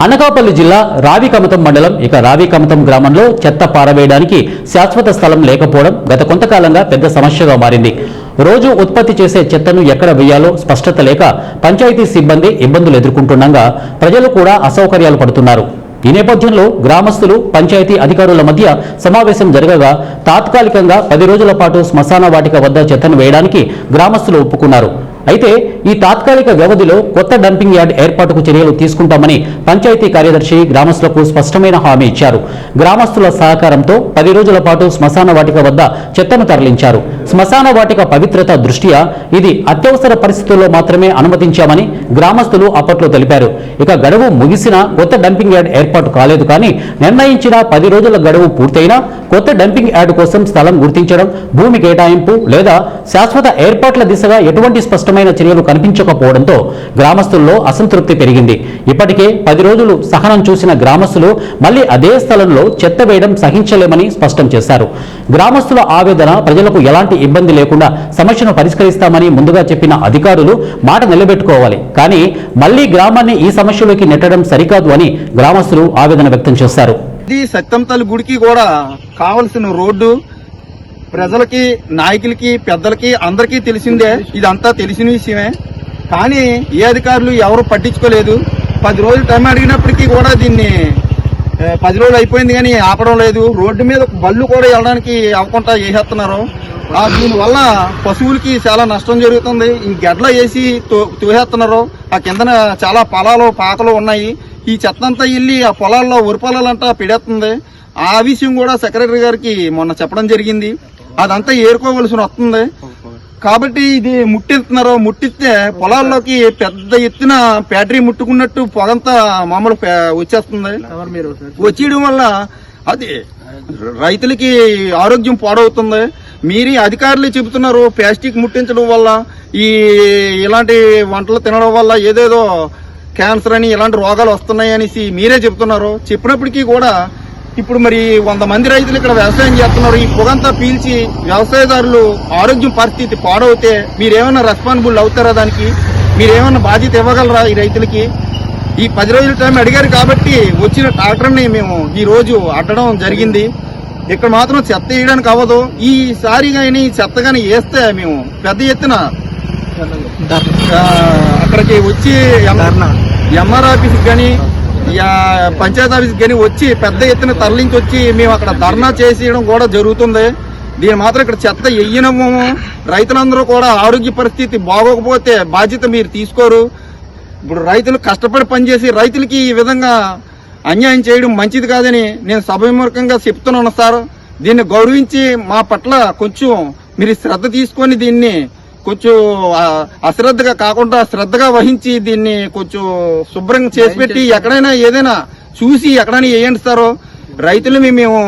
అనకాపల్లి జిల్లా రావికమతం మండలం రావికమతం గ్రామంలో చెత్త పారవేయడానికి శాశ్వత స్థలం లేకపోవడం గత కొంతకాలంగా పెద్ద సమస్యగా మారింది. రోజు ఉత్పత్తి చేసే చెత్తను ఎక్కడ వేయాలో స్పష్టత లేక పంచాయతీ సిబ్బంది ఇబ్బందులు ఎదుర్కొంటుండగా ప్రజలు కూడా అసౌకర్యాలు పడుతున్నారు. ఈ నేపథ్యంలో గ్రామస్తులు పంచాయతీ అధికారుల మధ్య సమావేశం జరగగా తాత్కాలికంగా 10 రోజుల పాటు శ్మశాన వాటిక వద్ద చెత్తను వేయడానికి గ్రామస్తులు ఒప్పుకున్నారు. అయితే ఈ తాత్కాలిక వ్యవధిలో కొత్త డంపింగ్ యార్డ్ ఏర్పాటుకు చర్యలు తీసుకుంటామని పంచాయతీ కార్యదర్శి గ్రామస్తులకు స్పష్టమైన హామీ ఇచ్చారు. గ్రామస్తుల సహకారంతో 10 రోజుల పాటు శ్మశాన వాటిక వద్ద చెత్తను తరలించారు. శ్మశాన వాటిక పవిత్రత దృష్ట్యా ఇది అత్యవసర పరిస్థితుల్లో మాత్రమే అనుమతించామని గ్రామస్తులు అప్పట్లో తెలిపారు. గడువు ముగిసినా కొత్త డంపింగ్ యార్డ్ ఏర్పాటు కాలేదు. కానీ నిర్ణయించిన 10 రోజుల గడువు పూర్తయినా కొత్త డంపింగ్ యార్డ్ కోసం స్థలం గుర్తించడం, భూమి కేటాయింపు లేదా శాశ్వత ఏర్పాట్ల దిశగా ఎటువంటి స్పష్టమైన చర్యలు కనిపించకపోవడంతో గ్రామస్తుల్లో అసంతృప్తి పెరిగింది. ఇప్పటికే 10 రోజులు సహనం చూసిన గ్రామస్తులు మళ్లీ అదే స్థలంలో చెత్త వేయడం సహించలేమని స్పష్టం చేశారు. గ్రామస్తుల ఆవేదన ప్రజలకు ఎలాంటి ఇబ్బంది లేకుండా సమస్యను పరిష్కరిస్తామని ముందుగా చెప్పిన అధికారులు మాట నిలబెట్టుకోవాలి. కానీ మళ్లీ గ్రామాన్ని ఈ సమస్యలోకి నెట్టడం సరికాదు అని గ్రామస్తులు ఆవేదన వ్యక్తం చేశారు. సత్యంతల్లి గుడికి కూడా కావలసిన రోడ్డు ప్రజలకి, నాయకులకి, పెద్దలకి అందరికీ తెలిసిందే. ఇదంతా తెలిసిన విషయమే. కానీ ఏ అధికారులు ఎవరు పట్టించుకోలేదు. 10 రోజులు టైం అడిగినప్పటికీ కూడా దీన్ని 10 రోజులు అయిపోయింది కానీ ఆపడం లేదు. రోడ్డు మీద బళ్ళు కూడా వెళ్ళడానికి అవ్వకుండా వేసేస్తున్నారు. దీనివల్ల పశువులకి చాలా నష్టం జరుగుతుంది. ఈ గడ్డలో వేసి తోసేస్తున్నారు. ఆ కిందన చాలా పొలాలు, పాకలు ఉన్నాయి. ఈ చెత్త అంతా వెళ్ళి ఆ పొలాల్లో వరి పొలాలంతా పిడేస్తుంది. ఆ విషయం కూడా సెక్రటరీ గారికి మొన్న చెప్పడం జరిగింది. అదంతా ఏరుకోవలసి వస్తుంది. కాబట్టి ఇది ముట్టిస్తున్నారు. ముట్టిస్తే పొలాల్లోకి పెద్ద ఎత్తున బ్యాటరీ ముట్టుకున్నట్టు పొగంతా మామూలు వచ్చేస్తుంది. వచ్చేయడం వల్ల అది రైతులకి ఆరోగ్యం పాడవుతుంది. మీరి అధికారులు చెబుతున్నారు ప్లాస్టిక్ ముట్టించడం వల్ల, ఇలాంటి వంటలు తినడం వల్ల ఏదేదో క్యాన్సర్ అని ఇలాంటి రోగాలు వస్తున్నాయి అనేసి మీరే చెబుతున్నారు. చెప్పినప్పటికీ కూడా ఇప్పుడు మరి 100 మంది రైతులు ఇక్కడ వ్యవసాయం చేస్తున్నారు. ఈ పొగంతా పీల్చి వ్యవసాయదారులు ఆరోగ్యం పరిస్థితి పాడవుతే మీరేమన్నా రెస్పాన్సిబుల్ అవుతారా? దానికి మీరేమన్నా బాధ్యత ఇవ్వగలరా ఈ రైతులకి? ఈ 10 రోజుల టైం అడిగారు కాబట్టి వచ్చిన ట్రాక్టర్ని మేము ఈ రోజు అడ్డడం జరిగింది. ఇక్కడ మాత్రం చెత్త వేయడానికి అవ్వదు. ఈసారి కానీ చెత్త కానీ వేస్తే మేము పెద్ద ఎత్తున అక్కడికి వచ్చి ఎంఆర్ ఆఫీస్కి కానీ పంచాయతీ ఆఫీస్కి కానీ వచ్చి పెద్ద ఎత్తున తరలించి వచ్చి మేము అక్కడ ధర్నా చేసేయడం కూడా జరుగుతుంది. దీని మాత్రం ఇక్కడ చెత్త వెయ్యడము, రైతులందరూ కూడా ఆరోగ్య పరిస్థితి బాగోకపోతే బాధ్యత మీరు తీసుకోరు. ఇప్పుడు రైతులు కష్టపడి పనిచేసి రైతులకి ఈ విధంగా అన్యాయం చేయడం మంచిది కాదని నేను సభాముఖంగా చెప్తున్నాను సార్. దీన్ని గౌరవించి మా పట్ల కొంచెం మీరు శ్రద్ధ తీసుకొని దీన్ని కొంచెం అశ్రద్ధగా కాకుండా శ్రద్ధగా వహించి దీన్ని కొంచెం శుభ్రంగా చేసి పెట్టి ఎక్కడైనా ఏదైనా చూసి ఎక్కడైనా వేయండి సార్. రైతులు మేము